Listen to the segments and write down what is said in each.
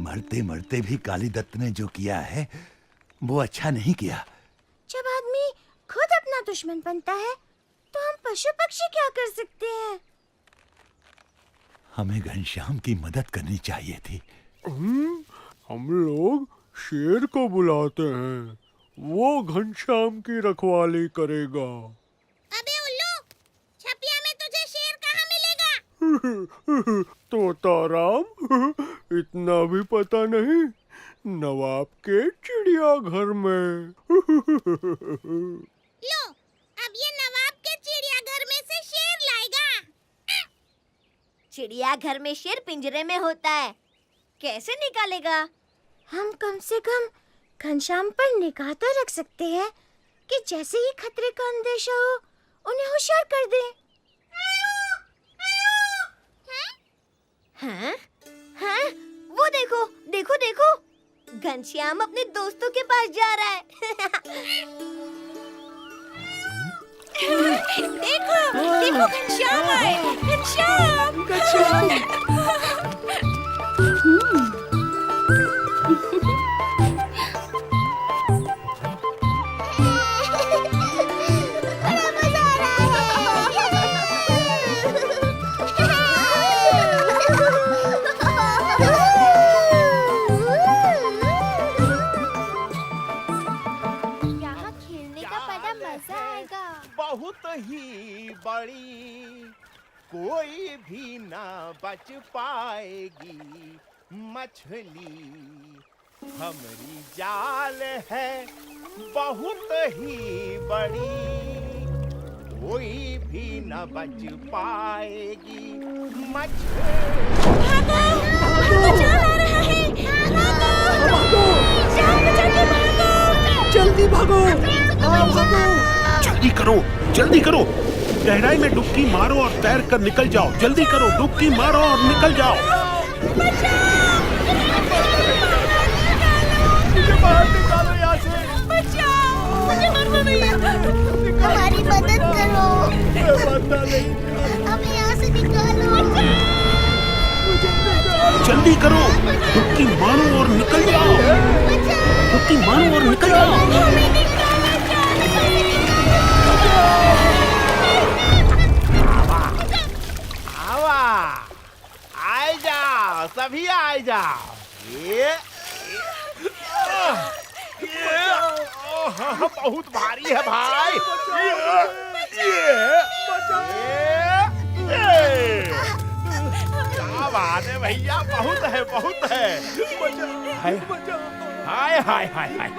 मरते मरते भी काली दत्त ने जो किया है वो अच्छा नहीं किया। जब आदमी खुद अपना दुश्मन बनता है तो हम पशु पक्षी क्या कर सकते हैं? हमें घनश्याम की मदद करनी चाहिए थी। हम लोग शेर को बुलाते हैं, वो घनश्याम की रखवाली करेगा। अबे उल्लू, छपिया में तुझे शेर कहाँ मिलेगा? तोताराम, इतना भी पता नहीं, नवाब के चिड़ियाघर में। लो, अब ये नवाब के चिड़ियाघर में से शेर लाएगा। चिड़ियाघर में शेर पिंजरे में होता है, कैसे निकालेगा? हम कम से कम घनश्याम पर निगाह तो रख सकते हैं कि जैसे ही खतरे का अंदेशा हो उन्हें होशियार कर दें। हाँ? हाँ? वो देखो, देखो देखो, घनश्याम अपने दोस्तों के पास जा रहा है। देखो, देखो घनश्याम आए, घनश्याम, बहुत ही बड़ी, कोई भी ना बच पाएगी मछली, हमारी जाल है बहुत ही बड़ी, कोई भी ना बच पाएगी मछली। भागो, भागो, जाल आ रहा है, भागो, जाल बचा के भागो, जल्दी भागो, हाँ भागो। जल्दी करो, जल्दी करो, गहराई में डुबकी मारो और तैर कर निकल जाओ। जल्दी करो, डुबकी मारो और निकल जाओ। मुझे बाहर निकालो यहाँ से। बचाओ, मुझे मरना नहीं है। हमारी मदद करो, मैं मरना नहीं। हमें यहाँ से निकालो। जल्दी करो, डुबकी मारो और निकल जाओ। डुबकी मारो और निकल जाओ। आए जाओ, सभी आए जाओ। ये बहुत भारी है भाई। क्या बात है भैया, बहुत है, बहुत है। हाय हाय हाय हाय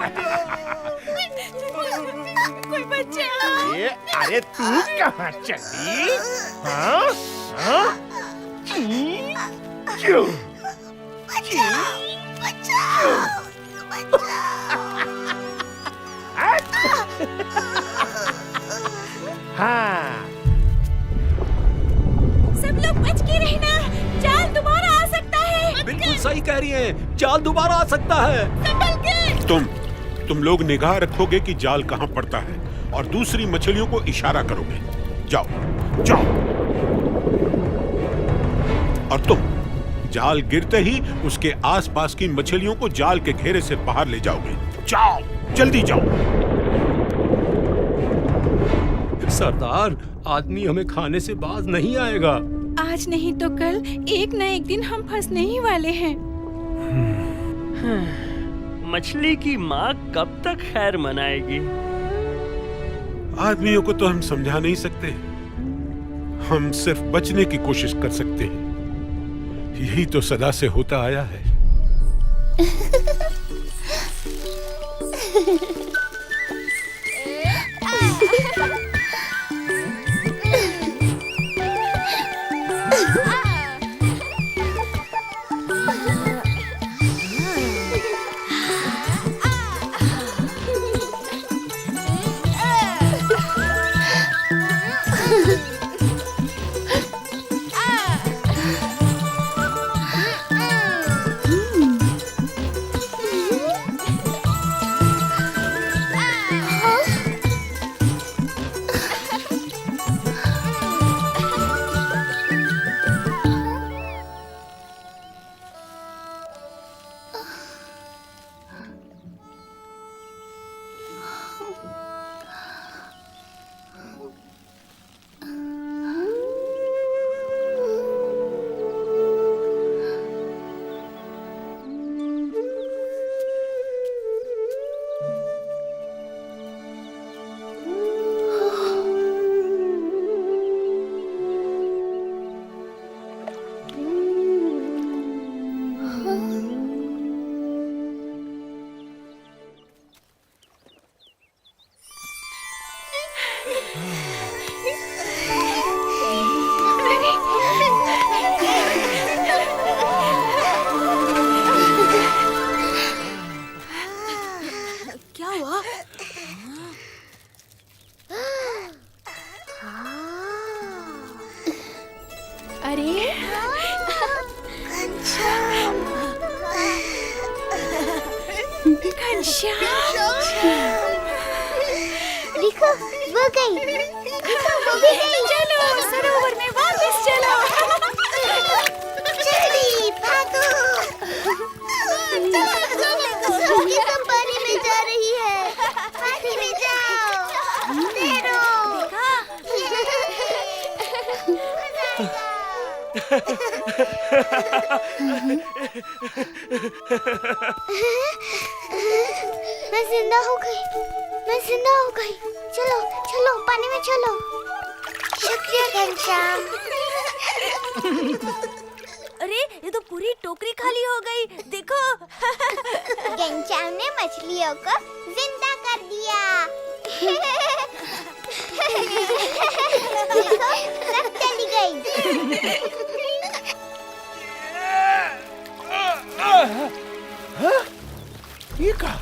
कोई बचाओ। ये अरे तू कहाँ चली? हाँ हाँ क्यों? हाँ, सब लोग बच के रहना, जाल दोबारा आ सकता है। बिल्कुल सही कह रही हैं, जाल दोबारा आ सकता है। संभल के। तुम लोग निगाह रखोगे कि जाल कहाँ पड़ता है और दूसरी मछलियों को इशारा करोगे। जाओ, जाओ। और तुम जाल गिरते ही उसके आसपास की मछलियों को जाल के घेरे से बाहर ले जाओगे। जाओ, जल्दी जाओ। सरदार, आदमी हमें खाने से बाज नहीं आएगा। आज नहीं तो कल एक न एक दिन हम फंसने ही वाले हैं। मछली की माँ कब तक खैर मनाएगी? आदमियों को तो हम समझा नहीं सकते, हम सिर्फ बचने की कोशिश कर सकते हैं। यही तो सदा से होता आया है। देखो वो गई, देखो वो भी गई। चलो सरोवर में वापस चलो। जल्दी भागो। ये सब पानी में जा रही है, पानी में जाओ। तैरो। मैं जिंदा हो गई, मैं जिंदा हो गई। चलो चलो पानी में चलो। शुक्रिया घनश्याम। अरे ये तो पूरी टोकरी खाली हो गई, देखो। घनश्याम ने मछलियों को जिंदा कर दिया। देखो सब चली गई। ये का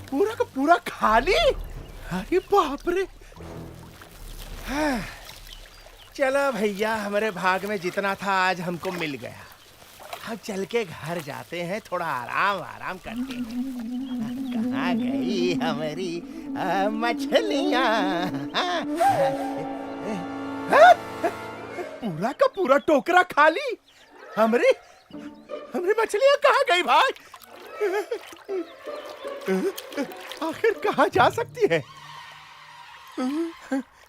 पूरा का पूरा खाली। अरे बाप रे। हाँ, चलो भैया, हमारे भाग में जितना था आज हमको मिल गया। अब चल के घर जाते हैं, थोड़ा आराम करते हैं। कहाँ गई हमारी मछलियाँ? पूरा का पूरा टोकरा खाली। हमारी मछलियाँ कहाँ गई भाई? आखिर कहाँ जा सकती है?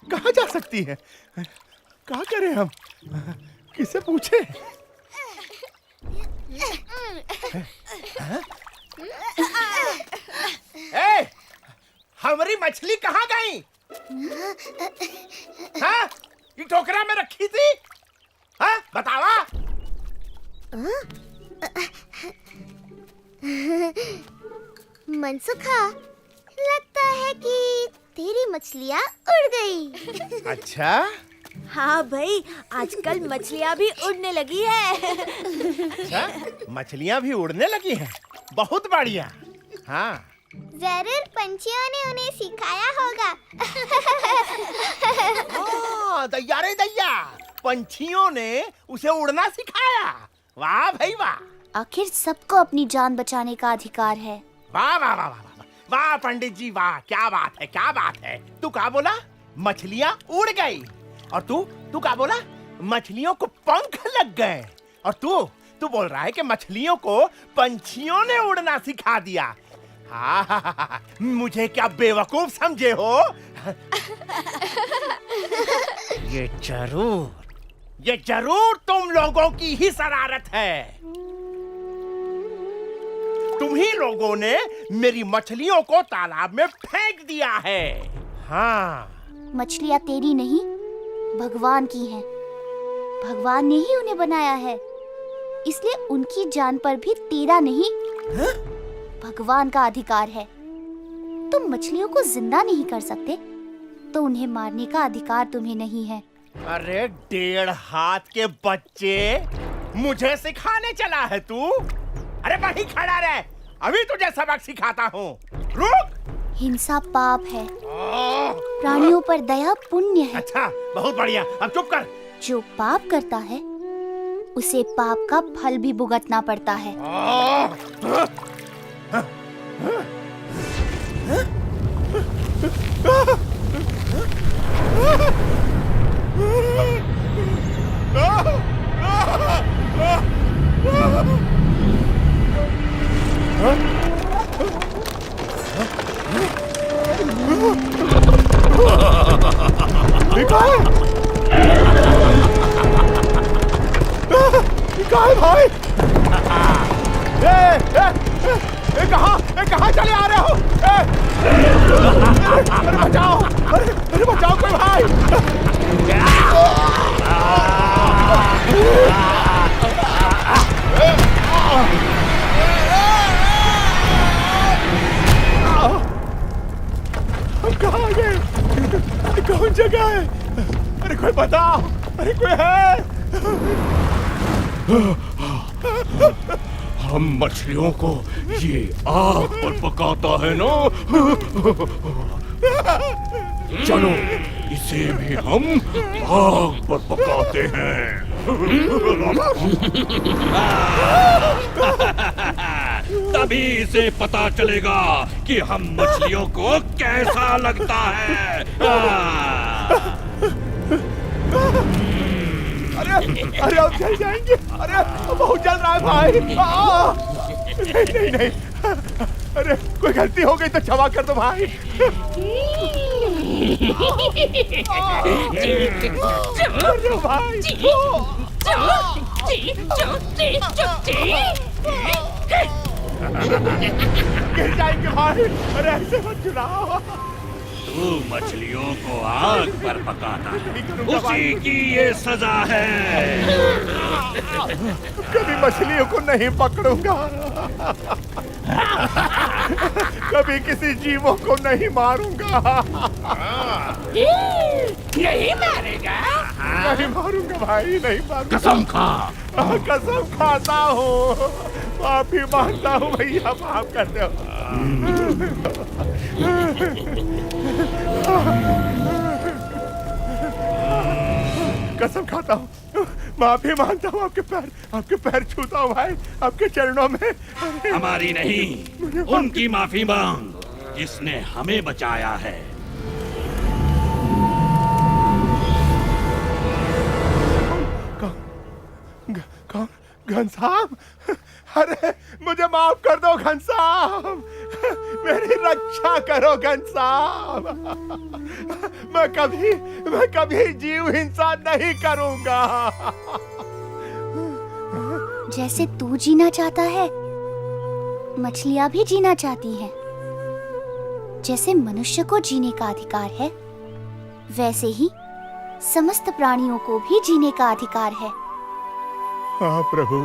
कहाँ जा सकती है? क्या करें हम? किसे पूछे? ए, हमारी मछली कहाँ गई? हाँ, ये टोकरा में रखी थी। हाँ, बतावा। मनसुखा, लगता है कि तेरी मछलियाँ उड़ गई। अच्छा, हाँ भाई, आजकल मछलियाँ भी उड़ने लगी है। अच्छा, मछलियाँ भी उड़ने लगी हैं। बहुत बढ़िया। हाँ, जरूर पंछियों ने उन्हें सिखाया होगा। हाँ, दैया रे दैया, पंछियों ने उसे उड़ना सिखाया। वाह भाई वाह। आखिर सबको अपनी जान बचाने का अधिकार है। वाह वाह वाह वाह वाह, वाह पंडित जी वाह, क्या बात है, क्या बात है। तू क्या बोला? मछलियाँ उड़ गई। और तू क्या बोला? मछलियों को पंख लग गए। और तू बोल रहा है कि मछलियों को पंछियों ने उड़ना सिखा दिया। हाँ, मुझे क्या बेवकूफ समझे हो? ये जरूर तुम लोगों की ही शरारत है। तुम ही लोगों ने मेरी मछलियों को तालाब में फेंक दिया है। हाँ, मछलियाँ तेरी नहीं, भगवान की हैं। भगवान ने ही उन्हें बनाया है, इसलिए उनकी जान पर भी तेरा नहीं, भगवान का अधिकार है। तुम मछलियों को जिंदा नहीं कर सकते, तो उन्हें मारने का अधिकार तुम्हें नहीं है। अरे 1.5 हाथ के बच्चे, मुझे सिखाने चला है तू? अरे वहीं खड़ा रह, अभी तुझे सबक सिखाता हूँ। रुक। हिंसा पाप है, प्राणियों पर दया पुण्य है। अच्छा, बहुत बढ़िया, अब चुप कर। जो पाप करता है उसे पाप का फल भी भुगतना पड़ता है। भाई, कहाँ चले आ रहे हो? अरे बचाओ, अरे बचाओ कोई भाई। कहाँ गए? कौन जगह है? अरे कोई बताओ, अरे कोई है? हम मछलियों को ये आग पर पकाता है ना। चलो इसे भी हम आग पर पकाते हैं। तभी इसे पता चलेगा कि हम मछलियों को कैसा लगता है। अरे अब जल जाएंगे। अरे बहुत जल रहा है भाई। नहीं नहीं, अरे कोई गलती हो गई तो क्षमा कर दो भाई। अरे भाई गिर जाएंगे भाई। अरे ऐसे मत चुनाव। तू मछलियों को आग पर पकाता है, उसी की ये सजा है। कभी मछलियों को नहीं पकड़ूंगा, कभी किसी जीवों को नहीं मारूंगा। नहीं मारेगा? नहीं मारूंगा भाई, नहीं मारूंगा। कसम खा। कसम खाता हूँ, माफी मांगता हूँ भैया, माफ कर दो। कसम खाता हूँ, माफी मांगता हूँ, आपके पैर छूता हूँ भाई, आपके चरणों में। हमारी नहीं, उनकी माफी मांग जिसने हमें बचाया है। कौन? घनश्याम? अरे मुझे माफ कर दो घनश्याम, मेरी रक्षा करो घनश्याम। मैं कभी जीव हिंसा नहीं करूंगा। जैसे तू जीना चाहता है, मछलियां भी जीना चाहती हैं। जैसे मनुष्य को जीने का अधिकार है, वैसे ही समस्त प्राणियों को भी जीने का अधिकार है। हाँ प्रभु।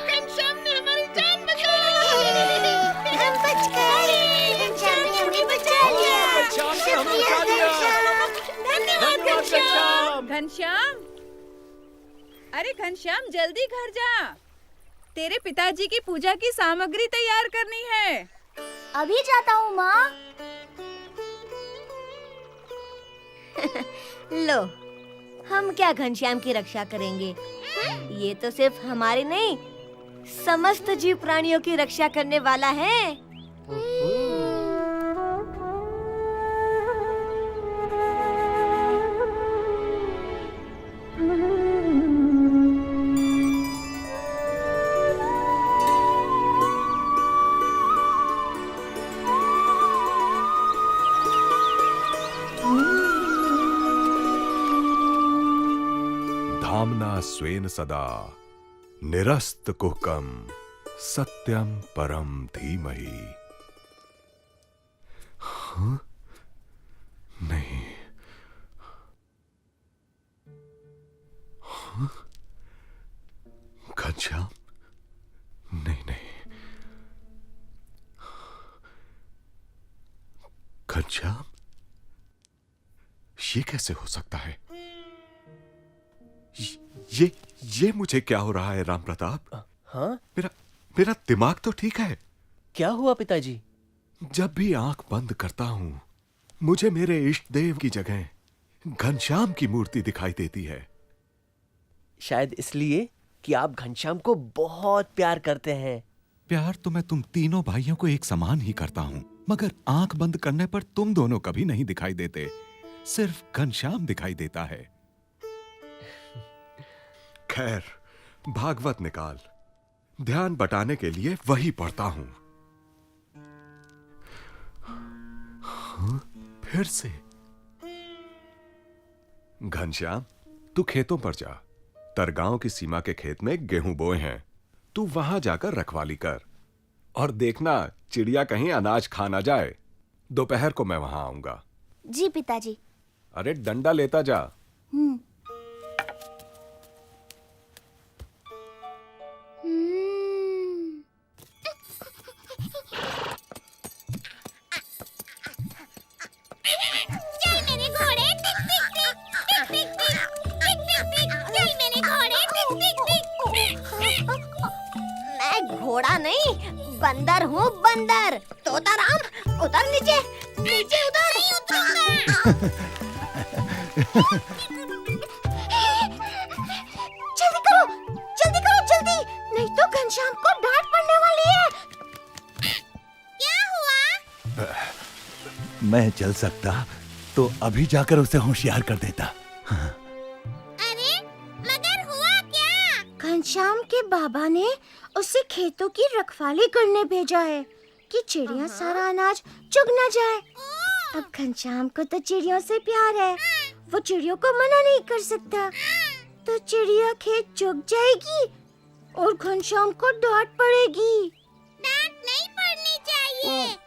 घनश्याम ने हमारी जान बचा ली। हम बच गए। घनश्याम ने हमें बचा लिया। शुक्रिया घनश्याम। धन्यवाद घनश्याम। घनश्याम, अरे घनश्याम जल्दी घर जा, तेरे पिताजी की पूजा की सामग्री तैयार करनी है। अभी जाता हूँ माँ। लो, हम क्या घनश्याम की रक्षा करेंगे? ये तो सिर्फ हमारे नहीं, समस्त जीव प्राणियों की रक्षा करने वाला है। धाम्ना स्वेन सदा निरस्त कुहकम सत्यम परम धीमहि। हाँ? नहीं। हाँ? घनश्याम? नहीं नहीं। घनश्याम? ये कैसे हो सकता है? ये मुझे क्या हो रहा है राम प्रताप? हाँ? मेरा दिमाग तो ठीक है। क्या हुआ पिताजी? जब भी आंख बंद करता हूं, मुझे मेरे इष्ट देव की जगह घनश्याम की मूर्ति दिखाई देती है। शायद इसलिए कि आप घनश्याम को बहुत प्यार करते हैं। प्यार तो मैं तुम तीनों भाइयों को एक समान ही करता हूं, मगर आंख बंद करने पर तुम दोनों कभी नहीं दिखाई देते, सिर्फ घनश्याम दिखाई देता है। खैर, भागवत निकाल, ध्यान बटाने के लिए वही पढ़ता हूं। हाँ, फिर से। घनश्याम, तू खेतों पर जा। तरगांव की सीमा के खेत में गेहूं बोए हैं, तू वहां जाकर रखवाली कर और देखना चिड़िया कहीं अनाज खा ना जाए। दोपहर को मैं वहां आऊंगा। जी पिताजी। अरे डंडा लेता जा। घोड़ा नहीं, बंदर हूँ, बंदर। तोताराम उतर नीचे, नीचे उतर। नहीं उतरूंगा। जल्दी करो, मैं चल सकता तो अभी जाकर उसे होशियार कर देता। अरे मगर हुआ क्या? घनश्याम के बाबा ने उसे खेतों की रखवाली करने भेजा है कि चिड़िया सारा अनाज चुग न जाए। अब घनश्याम को तो चिड़ियों से प्यार है, वो चिड़ियों को मना नहीं कर सकता। तो चिड़िया खेत चुग जाएगी और घनश्याम को डांट पड़ेगी। डांट नहीं पड़नी चाहिए।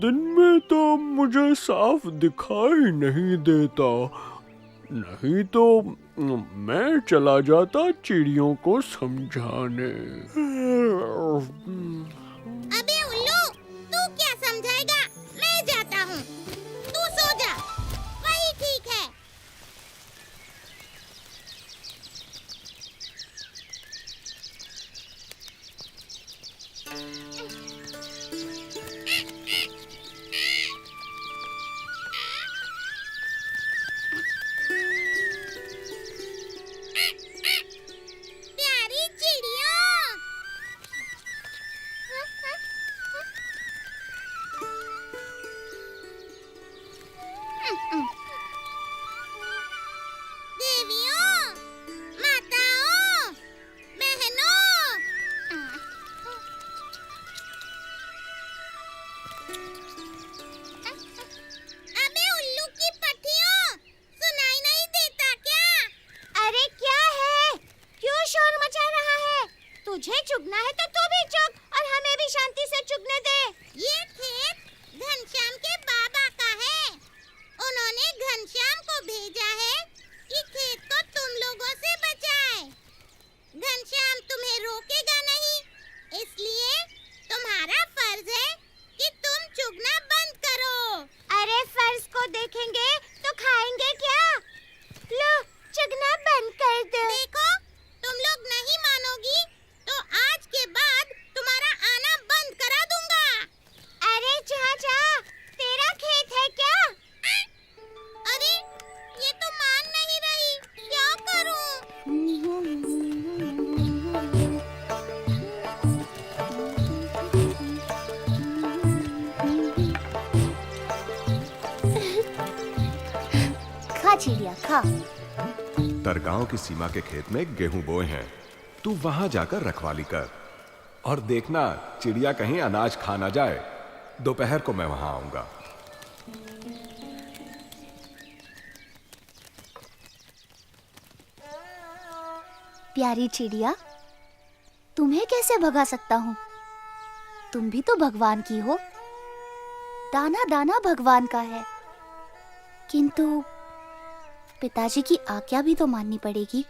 दिन में तो मुझे साफ दिखाई नहीं देता, नहीं तो मैं चला जाता चिड़ियों को समझाने। अबे उल्लू, तू क्या समझाएगा? मैं जाता हूँ, तू सो जा, वही ठीक है। प्यारी चिड़ियों, देवियों, माताओं, बहनों, अबे उल्लू की पट्टियों, सुनाई नहीं देता क्या? अरे क्या है? क्यों शोर मचा रहा है? तुझे चुगना है तो तू भी चुग और हमें भी शांति से चुगने दे। ये खेत घनश्याम के बाबा का है। उन्होंने घनश्याम को भेजा है कि खेत को तुम लोगों से बचाए। घनश्याम तुम्हें रोकेगा नहीं, इसलिए तुम्हारा फर्ज है कि तुम चुगना बंद करो। अरे फर्ज को देखेंगे तो खाएंगे क्या? लो, चुगना बंद कर दो। देखो, तुम लोग नहीं मानोगी तो आज के बाद तुम्हारा आना बंद करा दूंगा। अरे जा जा, तेरा खेत है क्या? अरे ये तो मान नहीं रही, क्या करूं? खा चिड़िया खा। तरगांव की सीमा के खेत में गेहूं बोए हैं, तू वहां जाकर रखवाली कर और देखना चिड़िया कहीं अनाज खा ना जाए। दोपहर को मैं वहां आऊंगा। प्यारी चिड़िया, तुम्हें कैसे भगा सकता हूँ? तुम भी तो भगवान की हो। दाना दाना भगवान का है, किंतु पिताजी की आज्ञा भी तो माननी पड़ेगी।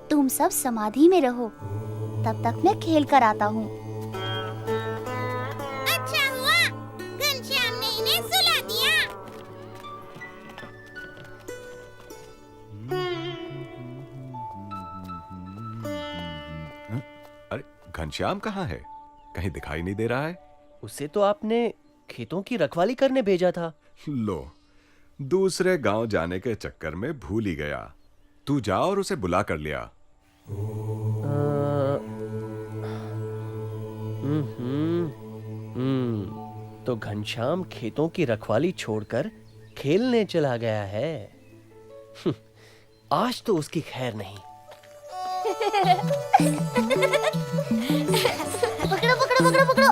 तुम सब समाधि में रहो, तब तक मैं खेल कर आता हूँ। अच्छा हुआ घनश्याम ने इन्हें सुला दिया। अरे घनश्याम कहाँ है? कहीं दिखाई नहीं दे रहा है। उसे तो आपने खेतों की रखवाली करने भेजा था। लो, दूसरे गांव जाने के चक्कर में भूल ही गया। तू जा और उसे बुला कर लिया। तो घनश्याम खेतों की रखवाली छोड़कर खेलने चला गया है। आज तो उसकी खैर नहीं। पकड़ो पकड़ो पकड़ो पकड़ो।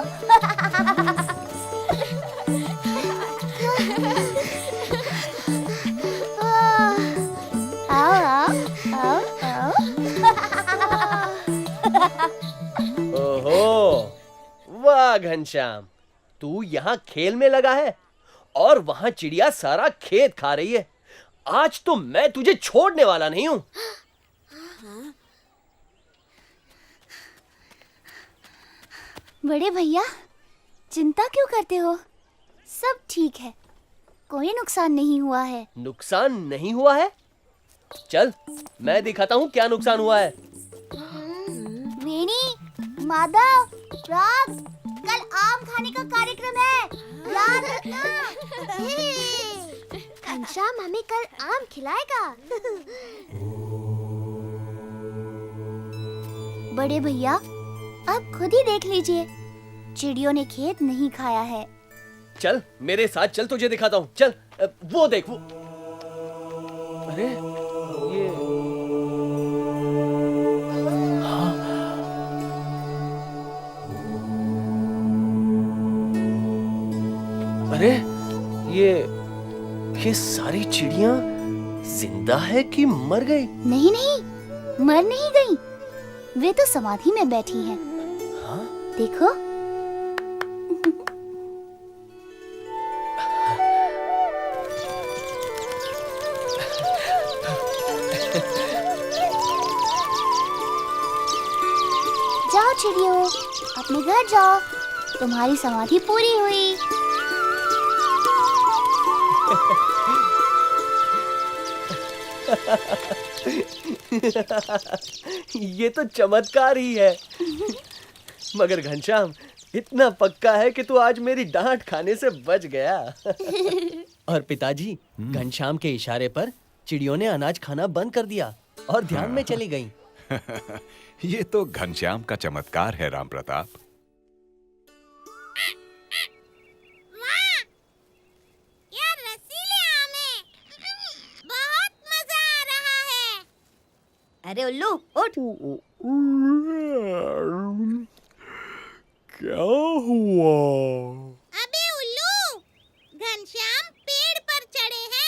आओ आओ आओ आओ। ओहो, वाह घनश्याम, तू यहाँ खेल में लगा है और वहां चिड़िया सारा खेत खा रही है। आज तो मैं तुझे छोड़ने वाला नहीं हूँ। बड़े भैया, चिंता क्यों करते हो? सब ठीक है, कोई नुकसान नहीं हुआ है। नुकसान नहीं हुआ है? चल, मैं दिखाता हूँ क्या नुकसान हुआ है। वेणी, माधव, राज, कल आम खाने का कार्यक्रम है, याद रखना। घनश्याम हमें कल आम खिलाएगा। बड़े भैया, आप खुद ही देख लीजिए, चिड़ियों ने खेत नहीं खाया है। चल मेरे साथ चल, तुझे दिखाता हूँ। चल, वो देख वो। अरे ये अरे ये सारी चिड़ियां जिंदा है कि मर गई? नहीं नहीं, मर नहीं गई, वे तो समाधि में बैठी हैं। हाँ? देखो। जाओ चिड़ियों, अपने घर जाओ, तुम्हारी समाधि पूरी हुई। ये तो चमत्कार ही है। मगर घनश्याम इतना पक्का है कि तू आज मेरी डांट खाने से बच गया। और पिताजी, घनश्याम के इशारे पर चिड़ियों ने अनाज खाना बंद कर दिया और ध्यान में चली गईं। ये तो घनश्याम का चमत्कार है, राम प्रताप। वाह! यार रसीले आम हैं। बहुत मजा आ रहा है। अरे उल्लू, उठ। क्या हुआ? अबे उल्लू, घनश्याम पेड़ पर चढ़े हैं।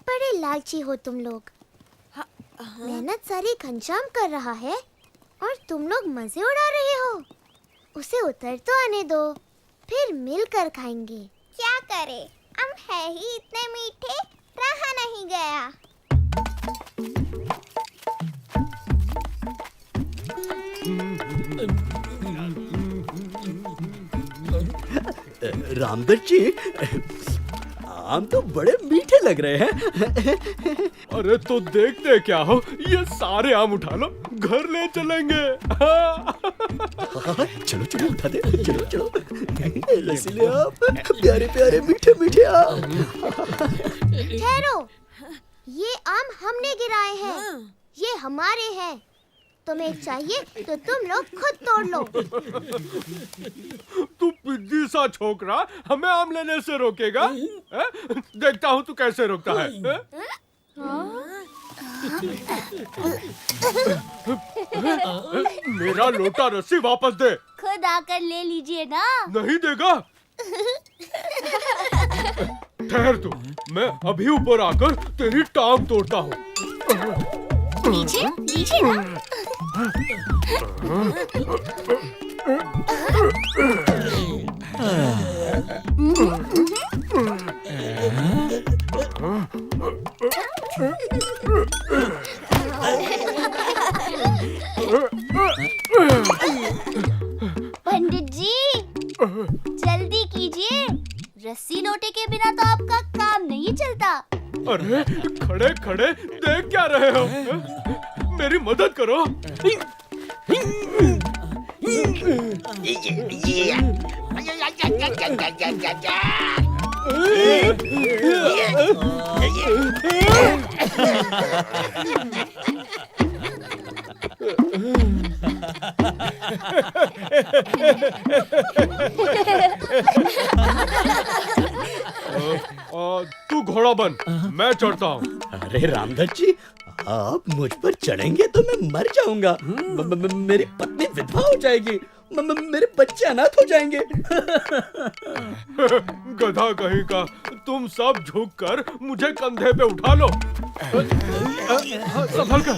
बड़े लालची हो तुम लोग। मेहनत सारी घनश्याम कर रहा है और तुम लोग मजे उड़ा रहे हो। उसे उतर तो आने दो, फिर मिलकर खाएंगे। क्या करे, हम है ही इतने मीठे, रहा नहीं गया। रामदत्त जी, आम तो बड़े मीठे लग रहे हैं। अरे तो देखते क्या हो, ये सारे आम उठा लो, घर ले चलेंगे। चलो चलो उठा दे, चलो चलो। रसीले आम, प्यारे प्यारे मीठे मीठे आम। ठहरो, ये आम हमने गिराए हैं, ये हमारे हैं। तुम्हें चाहिए तो तुम लोग खुद तोड़ लो। तू पिद्दी सा छोकरा हमें आम लेने से रोकेगा? देखता हूँ तू कैसे रोकता है। मेरा लोटा रस्सी वापस दे। खुद आकर ले लीजिए ना। नहीं देगा? ठहर तू, मैं अभी ऊपर आकर तेरी टांग तोड़ता हूँ। नीचे नीचे ना। पंडित जी, जल्दी कीजिए, रस्सी लोटे के बिना तो आपका काम नहीं चलता। अरे खड़े खड़े देख क्या रहे हो? मेरी मदद करो। तू घोड़ा बन, मैं चढ़ता हूँ। अरे रामदत्त जी, आप मुझ पर चढ़ेंगे तो मैं मर जाऊंगा। मेरी पत्नी विधवा हो जाएगी मेरे बच्चे अनाथ हो जाएंगे। गधा कहीं का, तुम सब झुक कर मुझे कंधे पे उठा लो। संभल कर।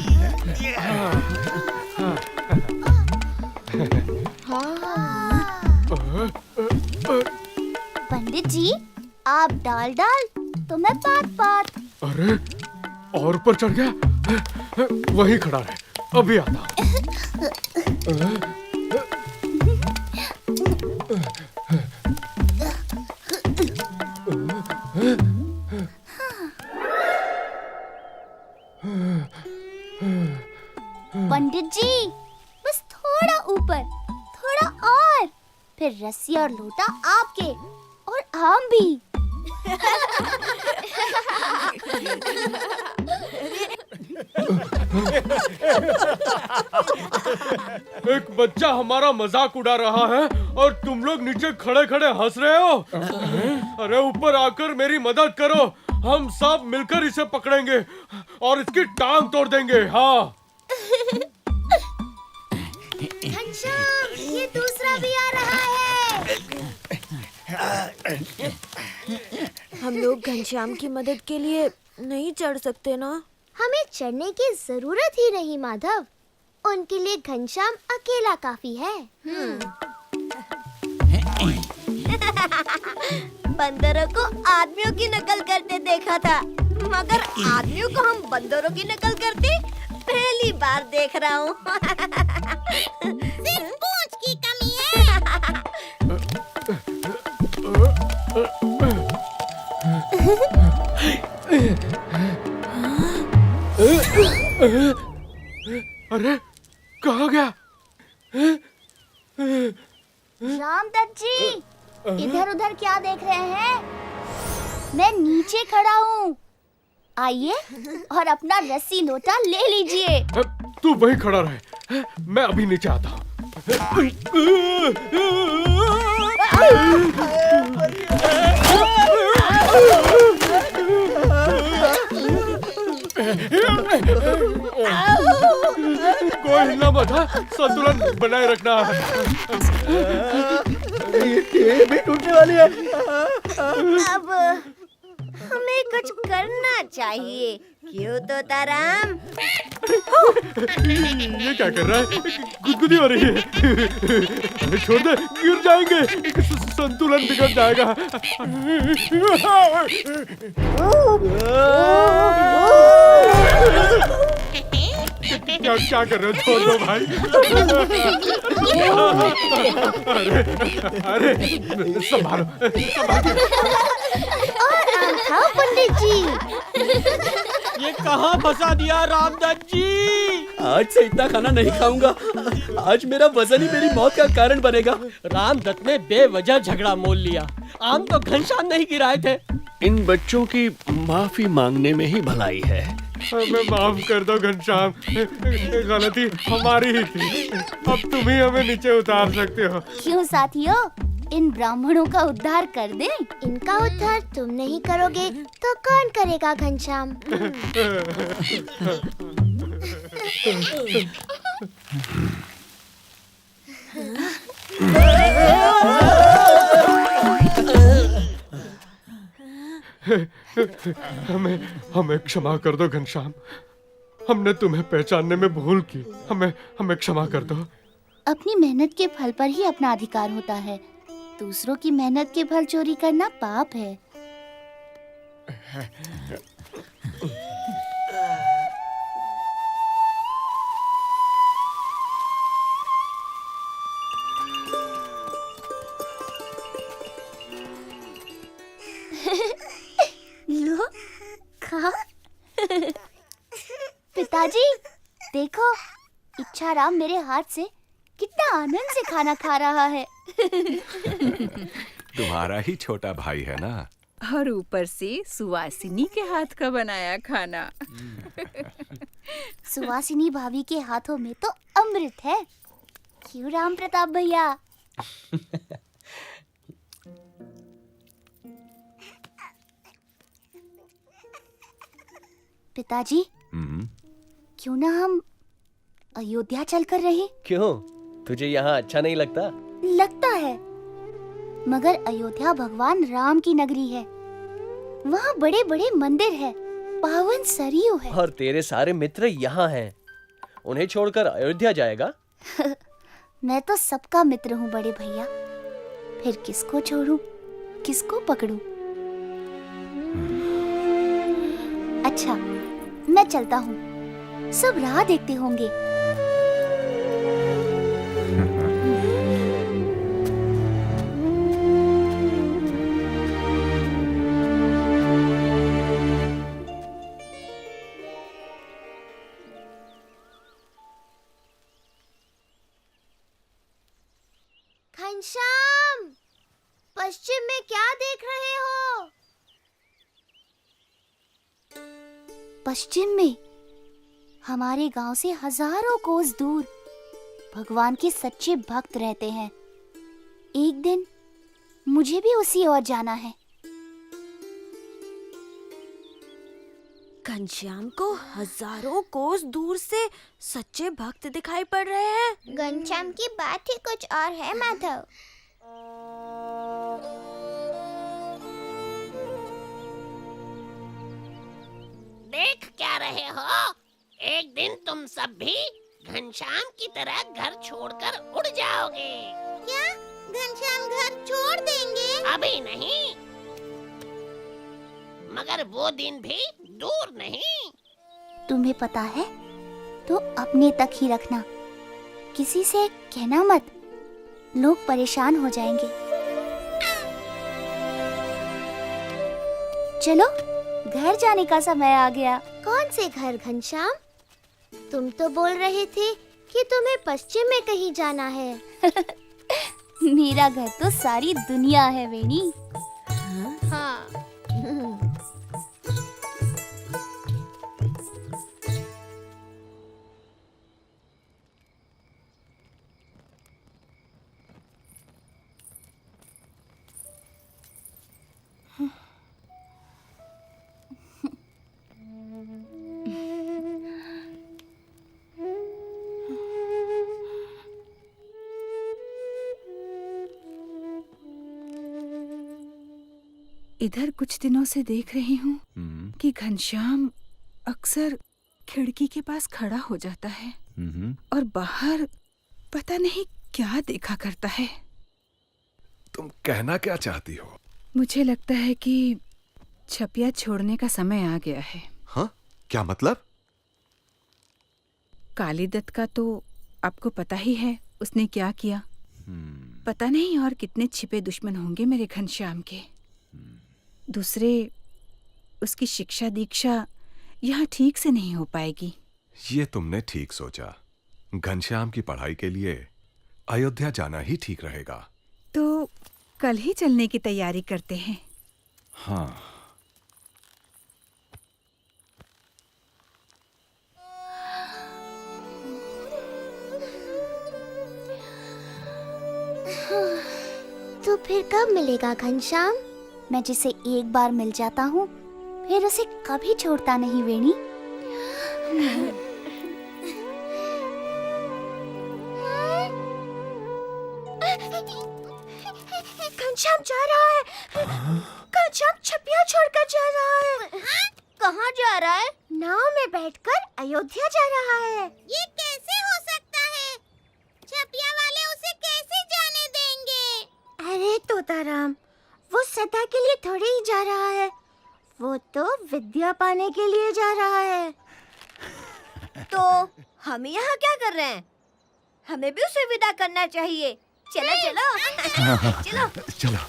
पंडित जी, आप डाल तो मैं पात। अरे और ऊपर चढ़ गया। वहीं खड़ा रहे, अभी आता हूं। पंडित जी, बस थोड़ा ऊपर, थोड़ा और, फिर रस्सी और लोटा आपके और आम भी। एक बच्चा हमारा मजाक उड़ा रहा है और तुम लोग नीचे खड़े खड़े हंस रहे हो। अरे ऊपर आकर मेरी मदद करो, हम सब मिलकर इसे पकड़ेंगे और इसकी टांग तोड़ देंगे। हाँ घनश्याम, ये दूसरा भी आ रहा है। हम लोग घनश्याम की मदद के लिए नहीं चढ़ सकते ना? हमें चढ़ने की जरूरत ही नहीं माधव, उनके लिए घनश्याम अकेला काफी है। बंदरों को आदमियों की नकल करते देखा था, मगर आदमियों को हम बंदरों की नकल करते पहली बार देख रहा हूँ। सिर्फ पूंछ की कमी है। अरे कहाँ गया? रामदत्त जी, इधर उधर क्या देख रहे हैं? मैं नीचे खड़ा हूँ, आइए और अपना रस्सी लोटा ले लीजिए। तू वहीं खड़ा रहे, मैं अभी नीचे आता हूँ। कोई हिलना मत, संतुलन बनाए रखना। ये भी टूटने वाली है। अब हमें कुछ करना चाहिए, क्यों तोताराम? ये क्या कर रहा है? गुदगुदी हो रही है। छोड़ दे, गिर जाएंगे, संतुलन बिगड़ जाएगा। क्या कर रहे हो? छोड़ दो भाई। अरे संभालो। हाँ पंडित जी, ये कहाँ फंसा दिया रामदत्त जी? आज से इतना खाना नहीं खाऊंगा। आज मेरा वजन ही मेरी मौत का कारण बनेगा। रामदत्त ने बेवजह झगड़ा मोल लिया। आम तो घनश्याम नहीं गिराए थे। इन बच्चों की माफी मांगने में ही भलाई है। हमें माफ कर दो घनश्याम, गलती हमारी ही थी। अब तुम ही हमें नीचे उतार सकते हो। क्यों साथियों, इन ब्राह्मणों का उद्धार कर दें? इनका उद्धार तुम नहीं करोगे तो कौन करेगा घनश्याम? हमें क्षमा कर दो घनश्याम, हमने तुम्हें पहचानने में भूल की। हमें क्षमा कर दो। अपनी मेहनत के फल पर ही अपना अधिकार होता है, दूसरों की मेहनत के फल चोरी करना पाप है। लो, खा। पिताजी, देखो, इच्छाराम मेरे हाथ से कितना आनंद से खाना खा रहा है। तुम्हारा ही छोटा भाई है ना? और ऊपर से सुवासिनी के हाथ का बनाया खाना। सुवासिनी भाभी के हाथों में तो अमृत है, क्यों राम प्रताप भैया? पिताजी, क्यों ना हम अयोध्या चलकर रहें? क्यों? तुझे यहाँ अच्छा नहीं लगता? लगता है, मगर अयोध्या भगवान राम की नगरी है। वहाँ बड़े बड़े मंदिर है, पावन सरयू है। और तेरे सारे मित्र यहाँ हैं। उन्हें छोड़कर अयोध्या जाएगा? मैं तो सबका मित्र हूँ बड़े भैया। फिर किसको छोड़ूं, किसको पकड़ूं? अच्छा, मैं चलता हूँ। सब राह देखते होंगे। घनश्याम, पश्चिम में क्या देख रहे हो? पश्चिम में हमारे गांव से हजारों कोस दूर भगवान के सच्चे भक्त रहते हैं। एक दिन मुझे भी उसी ओर जाना है। घनश्याम को हजारों कोस दूर से सच्चे भक्त दिखाई पड़ रहे हैं। घनश्याम की बात ही कुछ और है माधव। देख क्या रहे हो? एक दिन तुम सब भी घनश्याम की तरह घर छोड़कर उड़ जाओगे। क्या घनश्याम घर छोड़ देंगे? अभी नहीं, मगर वो दिन भी दूर नहीं। तुम्हें पता है तो अपने तक ही रखना, किसी से कहना मत, लोग परेशान हो जाएंगे। चलो, घर जाने का समय आ गया। कौन से घर घनश्याम? तुम तो बोल रहे थे कि तुम्हें पश्चिम में कहीं जाना है। मेरा घर तो सारी दुनिया है वेणी। हाँ। इधर कुछ दिनों से देख रही हूँ कि घनश्याम अक्सर खिड़की के पास खड़ा हो जाता है और बाहर पता नहीं क्या देखा करता है। तुम कहना क्या चाहती हो? मुझे लगता है कि छपिया छोड़ने का समय आ गया है। हाँ? क्या मतलब? कालीदत्त का तो आपको पता ही है उसने क्या किया। पता नहीं और कितने छिपे दुश्मन होंगे मेरे घनश्याम के। दूसरे, उसकी शिक्षा दीक्षा यहाँ ठीक से नहीं हो पाएगी। ये तुमने ठीक सोचा। घनश्याम की पढ़ाई के लिए अयोध्या जाना ही ठीक रहेगा। तो कल ही चलने की तैयारी करते हैं। हाँ। तो फिर कब मिलेगा घनश्याम? मैं जिसे एक बार मिल जाता हूँ फिर उसे कभी छोड़ता नहीं वेणी। घनश्याम जा रहा है। घनश्याम छपिया छोड़कर जा रहा है। कहाँ जा रहा है? नाव में बैठकर अयोध्या जा रहा है। ये कैसे हो सकता है? छपिया वाले उसे कैसे जाने देंगे? अरे तोताराम, वो सदा के लिए थोड़ी ही जा रहा है, वो तो विद्या पाने के लिए जा रहा है। तो हम यहाँ क्या कर रहे हैं? हमें भी उसे विदा करना चाहिए। चलो चलो चलो चलो,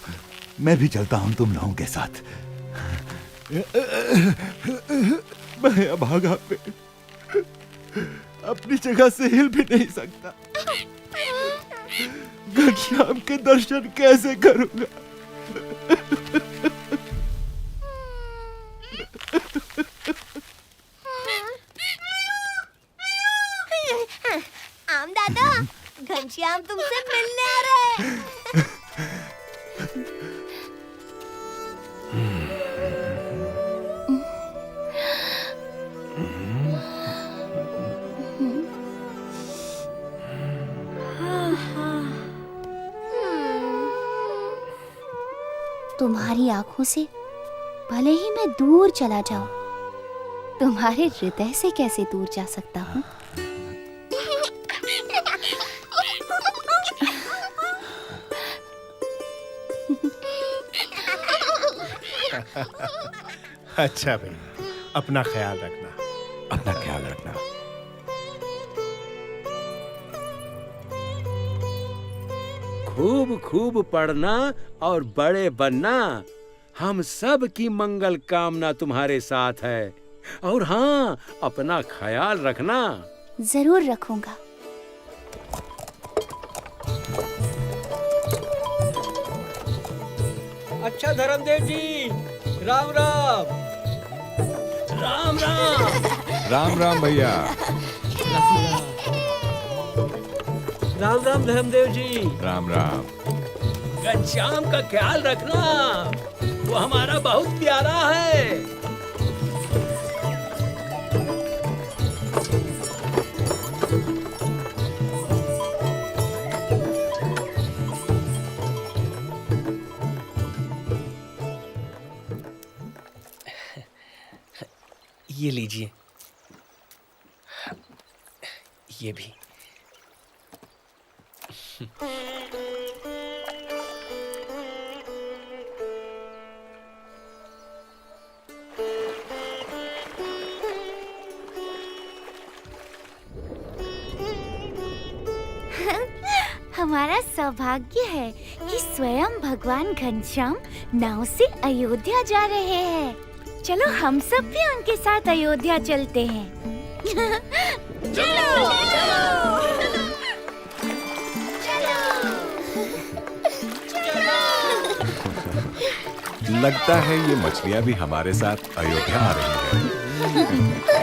मैं भी चलता हूँ तुम लोगों के साथ। मैं अभागा पे अपनी जगह से हिल भी नहीं सकता। घनश्याम के दर्शन कैसे करूंगा? आम दादा, घनश्याम तुमसे मिलने आ रहा है। तुम्हारी आंखों से भले ही मैं दूर चला जाऊं, तुम्हारे हृदय से कैसे दूर जा सकता हूँ? अच्छा भाई, अपना ख्याल रखना। अपना ख्याल रखना। खूब खूब पढ़ना और बड़े बनना। हम सब की मंगल कामना तुम्हारे साथ है। और हाँ, अपना ख्याल रखना। जरूर रखूंगा। अच्छा धर्मदेव जी, राम राम। राम राम। राम राम भैया। राम राम धर्मदेव जी। राम राम। घनश्याम का ख्याल रखना, वो हमारा बहुत प्यारा है। ये लीजिए, ये भी। हमारा सौभाग्य है कि स्वयं भगवान घनश्याम नाव से अयोध्या जा रहे हैं। चलो हम सब भी उनके साथ अयोध्या चलते हैं। चलो लगता है ये मछलियां भी हमारे साथ अयोध्या आ रही हैं।